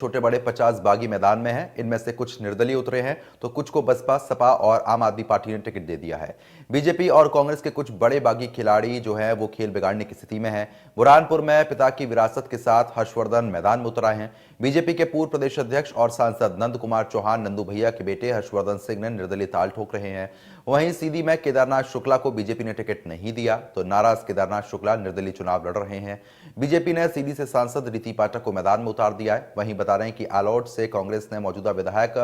छोटे बड़े 50 बागी मैदान में हैं। इनमें से कुछ निर्दलीय उतरे हैं तो कुछ को बसपा, सपा और आम आदमी पार्टी ने टिकट दे दिया है। बीजेपी और कांग्रेस के कुछ बड़े बागी खिलाड़ी जो हैं वो खेल बिगाड़ने की स्थिति में हैं। बुरहानपुर में पिता की विरासत के साथ हर्षवर्धन मैदान में उतर आए हैं। बीजेपी के पूर्व प्रदेश अध्यक्ष और सांसद नंद कुमार चौहान नंदू भैया के बेटे हर्षवर्धन सिंह ने निर्दलीय ताल ठोक रहे हैं। वहीं सीधी में केदारनाथ शुक्ला को बीजेपी ने टिकट नहीं दिया तो नाराज केदारनाथ शुक्ला निर्दलीय चुनाव लड़ रहे हैं। बीजेपी ने सीधी से सांसद रीति पाठक को मैदान में उतार दिया है। वहीं बता रहे हैं कि आलौट से कांग्रेस ने मौजूदा विधायक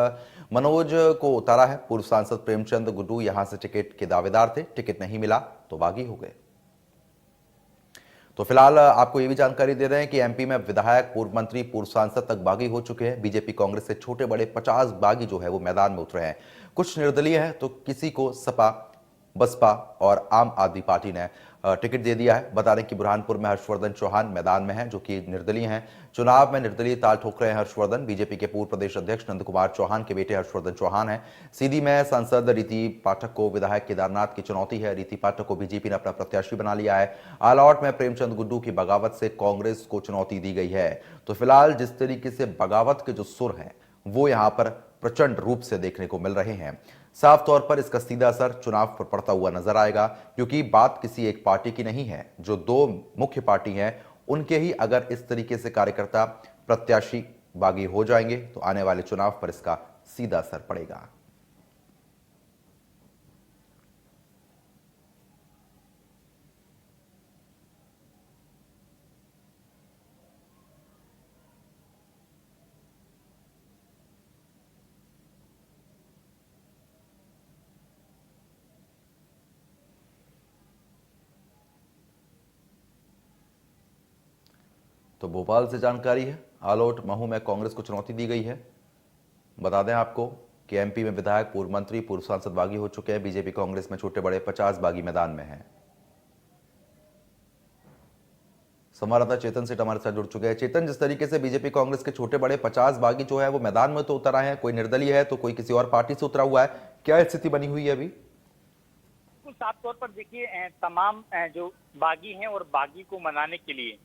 मनोज को उतारा है। पूर्व सांसद प्रेमचंद गुड्डू यहां से टिकट के दावेदार थे, टिकट नहीं मिला तो बागी हो गए। तो फिलहाल आपको यह भी जानकारी दे रहे हैं कि एमपी में विधायक, पूर्व मंत्री, पूर्व सांसद तक बागी हो चुके हैं। बीजेपी कांग्रेस से छोटे बड़े 50 बागी जो है वो मैदान में उतरे हैं। कुछ निर्दलीय हैं तो किसी को सपा, बसपा और आम आदमी पार्टी ने टिकट दे दिया है। बता दें कि बुरहानपुर में हर्षवर्धन चौहान मैदान में हैं जो कि निर्दलीय हैं। चुनाव में निर्दलीय ताल ठोक रहे हैं हर्षवर्धन। बीजेपी के पूर्व प्रदेश अध्यक्ष नंद कुमार चौहान के बेटे हर्षवर्धन चौहान हैं। सीधी में सांसद रीति पाठक को विधायक केदारनाथ की चुनौती है। रीति पाठक को बीजेपी ने अपना प्रत्याशी बना लिया है। आलौट में प्रेमचंद गुड्डू की बगावत से कांग्रेस को चुनौती दी गई है। तो फिलहाल जिस तरीके से बगावत के जो सुर हैं वो यहां पर प्रचंड रूप से देखने को मिल रहे हैं। साफ तौर पर इसका सीधा असर चुनाव पर पड़ता हुआ नजर आएगा, क्योंकि बात किसी एक पार्टी की नहीं है। जो दो मुख्य पार्टी हैं उनके ही अगर इस तरीके से कार्यकर्ता, प्रत्याशी बागी हो जाएंगे तो आने वाले चुनाव पर इसका सीधा असर पड़ेगा। तो भोपाल से जानकारी है, आलोट महू में कांग्रेस को चुनौती दी गई है। बता दें आपको कि एमपी में विधायक, पूर्व मंत्री, पूर्व सांसद बागी हो चुके हैं। बीजेपी कांग्रेस में छोटे बड़े 50 बागी मैदान में हैं। संवाददाता चेतन सेठ हमारे साथ जुड़ चुके हैं। चेतन, जिस तरीके से बीजेपी कांग्रेस के छोटे बड़े 50 बागी जो है वो मैदान में तो उतर आए हैं, कोई निर्दलीय है तो कोई किसी और पार्टी से उतरा हुआ है, क्या स्थिति बनी हुई है अभी? साफ तौर पर देखिए, तमाम जो बागी हैं और बागी को मनाने के लिए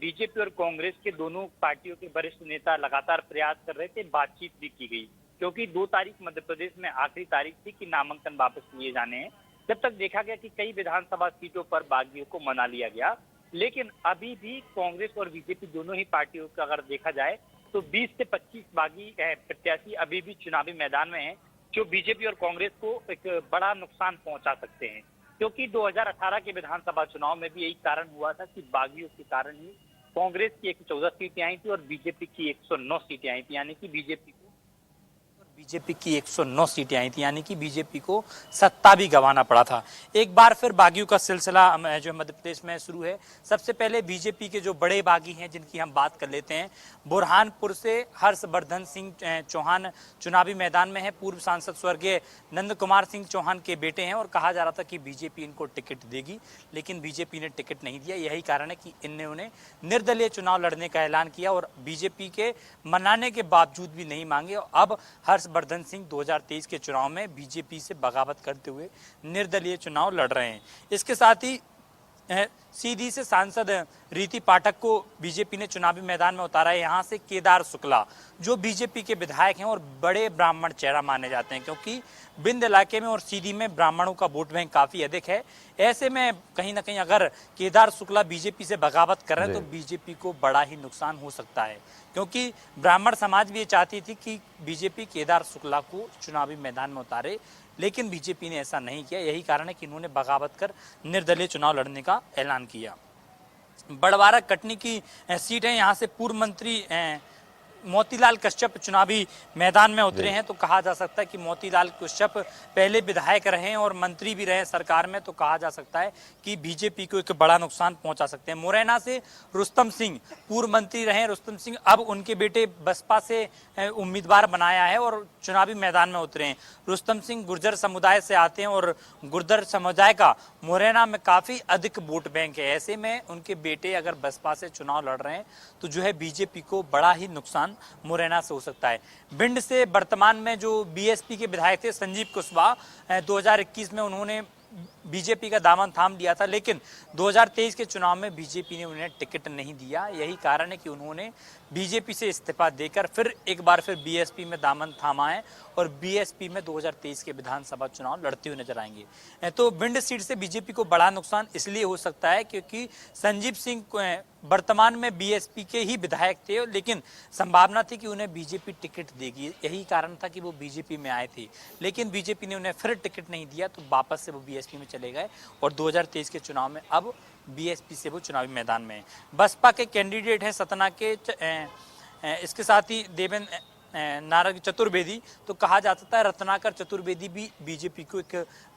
बीजेपी और कांग्रेस के दोनों पार्टियों के वरिष्ठ नेता लगातार प्रयास कर रहे थे। बातचीत भी की गई, क्योंकि 2 तारीख मध्य प्रदेश में आखिरी तारीख थी कि नामांकन वापस लिए जाने हैं। जब तक देखा गया कि कई विधानसभा सीटों पर बागियों को मना लिया गया, लेकिन अभी भी कांग्रेस और बीजेपी दोनों ही पार्टियों का अगर देखा जाए तो 20 से 25 बागी प्रत्याशी अभी भी चुनावी मैदान में हैं, जो बीजेपी और कांग्रेस को एक बड़ा नुकसान पहुंचा सकते हैं। क्योंकि 2018 के विधानसभा चुनाव में भी यही कारण हुआ था कि बागियों के कारण ही कांग्रेस की 114 सीटें आई थी और बीजेपी की 109 सीटें आई थी, यानी कि बीजेपी की 109 सीटें आई थी, यानी कि बीजेपी को सत्ता भी गंवाना पड़ा था। एक बार फिर बागियों का सिलसिला जो मध्य प्रदेश में शुरू है। सबसे पहले बीजेपी के जो बड़े बागी हैं जिनकी हम बात कर लेते हैं, बुरहानपुर से हर्षवर्धन सिंह चौहान चुनावी मैदान में है। पूर्व सांसद स्वर्गीय नंद कुमार सिंह चौहान के बेटे हैं और कहा जा रहा था कि बीजेपी इनको टिकट देगी, लेकिन बीजेपी ने टिकट नहीं दिया। यही कारण है कि इन्होंने निर्दलीय चुनाव लड़ने का ऐलान किया और बीजेपी के मनाने के बावजूद भी नहीं मांगे। अब हर्षवर्धन सिंह 2023 के चुनाव में बीजेपी से बगावत करते हुए निर्दलीय चुनाव लड़ रहे हैं। इसके साथ ही सीधी से सांसद रीति पाठक को बीजेपी ने चुनावी मैदान में उतारा है। यहाँ से केदार शुक्ला जो बीजेपी के विधायक हैं और बड़े ब्राह्मण चेहरा माने जाते हैं, क्योंकि बिंद इलाके में और सीधी में ब्राह्मणों का वोट बैंक काफी अधिक है। ऐसे में कहीं ना कहीं अगर केदार शुक्ला बीजेपी से बगावत कर रहे हैं तो बीजेपी को बड़ा ही नुकसान हो सकता है, क्योंकि ब्राह्मण समाज भी ये चाहती थी कि बीजेपी केदार शुक्ला को चुनावी मैदान में उतारे, लेकिन बीजेपी ने ऐसा नहीं किया। यही कारण है कि इन्होंने बगावत कर निर्दलीय चुनाव लड़ने का ऐलान किया। बड़वारा कटनी की सीट है, यहाँ से पूर्व मंत्री मोतीलाल कश्यप चुनावी मैदान में उतरे हैं। तो कहा जा सकता है कि मोतीलाल कश्यप पहले विधायक रहे और मंत्री भी रहे सरकार में, तो कहा जा सकता है कि बीजेपी को एक बड़ा नुकसान पहुंचा सकते हैं। मुरैना से रुस्तम सिंह पूर्व मंत्री रहे। रुस्तम सिंह अब उनके बेटे बसपा से उम्मीदवार बनाया है और चुनावी मैदान में उतरे हैं। रुस्तम सिंह गुर्जर समुदाय से आते हैं और गुर्जर समुदाय का मुरैना में काफी अधिक वोट बैंक है। ऐसे में उनके बेटे अगर बसपा से चुनाव लड़ रहे हैं तो जो है बीजेपी को बड़ा ही नुकसान मुरैना से हो सकता है। भिंड से वर्तमान में जो बीएसपी के विधायक थे संजीव कुशवाहा, 2021 में उन्होंने बीजेपी का दामन थाम लिया था, लेकिन 2023 के चुनाव में बीजेपी ने उन्हें टिकट नहीं दिया। यही कारण है कि उन्होंने बीजेपी से इस्तीफा देकर फिर एक बार बीएसपी में दामन थामा है और बीएसपी में 2023 के विधानसभा चुनाव लड़ते हुए नजर आएंगे। तो भिंड सीट से बीजेपी को बड़ा नुकसान इसलिए हो सकता है क्योंकि संजीव सिंह वर्तमान में बीएसपी के ही विधायक थे, लेकिन संभावना थी कि उन्हें बीजेपी टिकट देगी। यही कारण था कि वो बीजेपी में आए थे, लेकिन बीजेपी ने उन्हें फिर टिकट नहीं दिया, तो वापस से वो बीएसपी में चले गए और 2023 के चुनाव में अब बीएसपी से वो चुनावी मैदान में है। बसपा के कैंडिडेट हैं सतना के इसके साथ ही देवेंद्र नारद चतुर्वेदी। तो कहा जा सकता है रत्नाकर चतुर्वेदी भी बीजेपी को एक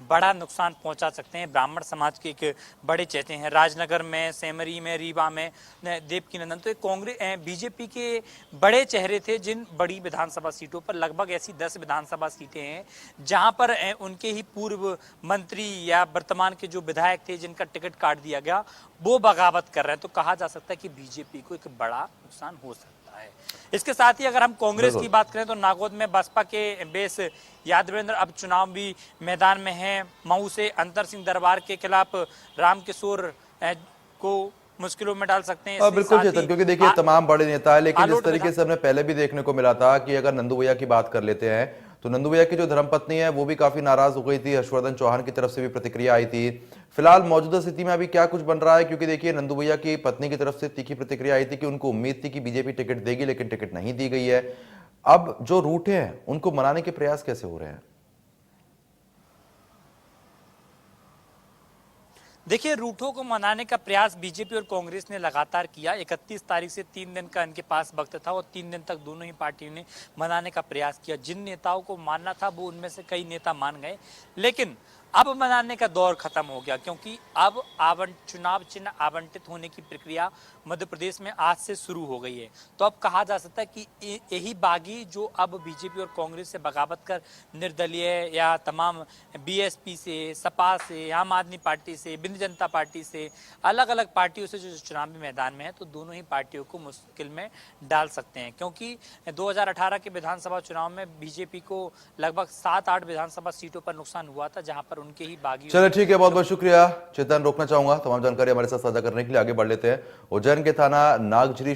बड़ा नुकसान पहुंचा सकते हैं। ब्राह्मण समाज के एक बड़े चेहरे हैं। राजनगर में, सेमरी में, रीवा में देवकी नंदन, तो कांग्रेस बीजेपी के बड़े चेहरे थे जिन बड़ी विधानसभा सीटों पर। लगभग ऐसी 10 विधानसभा सीटें हैं जहां पर उनके ही पूर्व मंत्री या वर्तमान के जो विधायक थे जिनका टिकट काट दिया गया वो बगावत कर रहे हैं। तो कहा जा सकता है कि बीजेपी को एक बड़ा नुकसान हो सकता है। इसके साथ ही अगर हम कांग्रेस की बात करें तो नागौद में बसपा के बेस यादवेंद्र अब चुनावी मैदान में हैं। मऊ से अंतर सिंह दरबार के खिलाफ रामकिशोर को मुश्किलों में डाल सकते हैं। बिल्कुल चेतन, क्योंकि देखिए तमाम बड़े नेता है, लेकिन इस तरीके से हमने पहले भी देखने को मिला था कि अगर नंदू भैया की बात कर लेते हैं तो नंदू भैया की जो धर्मपत्नी है वो भी काफी नाराज हो गई थी। हर्षवर्धन चौहान की तरफ से भी प्रतिक्रिया आई थी। फिलहाल मौजूदा स्थिति में अभी क्या कुछ बन रहा है, क्योंकि देखिए नंदू भैया की पत्नी की तरफ से तीखी प्रतिक्रिया आई थी कि उनको उम्मीद थी कि बीजेपी टिकट देगी, लेकिन टिकट नहीं दी गई है। अब जो रूठे हैं उनको मनाने के प्रयास कैसे हो रहे हैं? देखिए, रूठों को मनाने का प्रयास बीजेपी और कांग्रेस ने लगातार किया। 31 तारीख से 3 दिन का इनके पास वक्त था और 3 दिन तक दोनों ही पार्टियों ने मनाने का प्रयास किया। जिन नेताओं को मानना था वो उनमें से कई नेता मान गए, लेकिन अब मनाने का दौर खत्म हो गया, क्योंकि अब चुनाव चिन्ह आवंटित होने की प्रक्रिया मध्य प्रदेश में आज से शुरू हो गई है। तो अब कहा जा सकता है कि यही बागी जो अब बीजेपी और कांग्रेस से बगावत कर निर्दलीय या तमाम बीएसपी से, सपा से, आम आदमी पार्टी से, बिंद जनता पार्टी से, अलग अलग पार्टियों से जो चुनावी मैदान में है, तो दोनों ही पार्टियों को मुश्किल में डाल सकते हैं। क्योंकि 2018 के विधानसभा चुनाव में बीजेपी को लगभग 7-8 विधानसभा सीटों पर नुकसान हुआ था, जहां पर उनके ही बागी। चलिए ठीक है, बहुत बहुत शुक्रिया चेतन। रोकना चाहूंगा तमाम जानकारी हमारे साथ साझा करने के लिए। आगे बढ़ लेते हैं। उज्जैन के थाना नागझरी